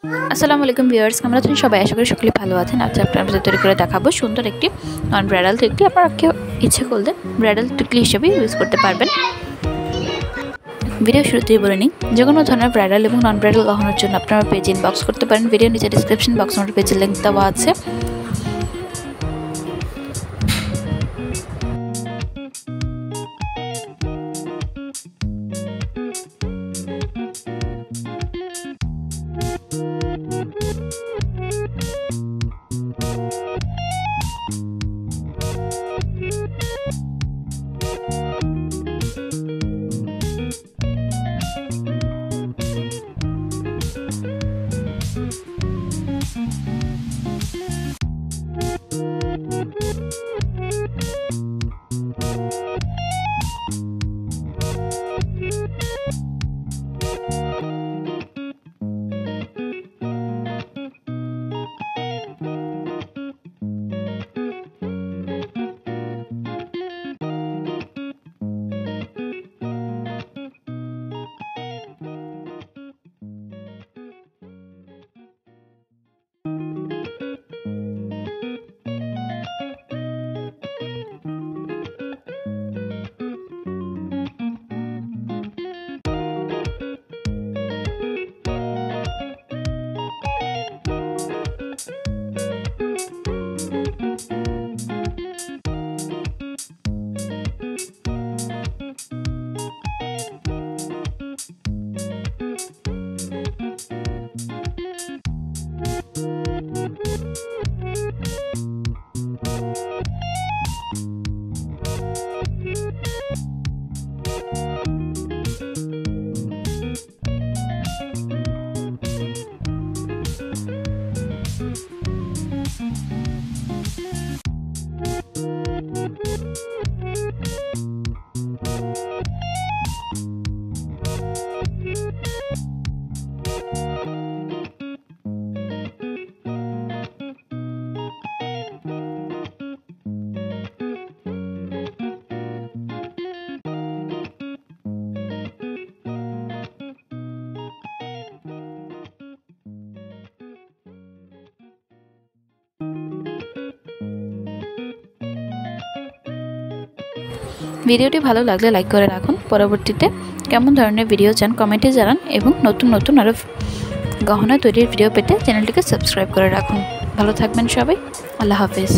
আসসালামু আলাইকুম ভিউয়ার্স, কেমন আছেন সবাই? আশা করি সকলে ভালো আছেন। আজকে আপনাদের তৈরি করে দেখাবো সুন্দর একটি নন ব্রাইডাল টিকলি। আপনারা কেউ ইচ্ছে করলে ব্রাইডাল টিকলি হিসেবে ইউজ করতে পারবেন। ভিডিও শুরুতেই বলে নিই, যে কোনো ধরনের ব্রাইডাল এবং নন ব্রাইডাল গহনার জন্য আপনারা পেজ ইনবক্স করতে পারেন। ভিডিও নিচে ডিসক্রিপশন বক্সে আমার পেজের লিঙ্ক দেওয়া আছে। ভিডিওটি ভালো লাগলে লাইক করে রাখুন। পরবর্তীতে কেমন ধরনের ভিডিও চান কমেন্টে জানান এবং নতুন নতুন আরও গহনা তৈরির ভিডিও পেতে চ্যানেলটিকে সাবস্ক্রাইব করে রাখুন। ভালো থাকবেন সবাই। আল্লাহ হাফেজ।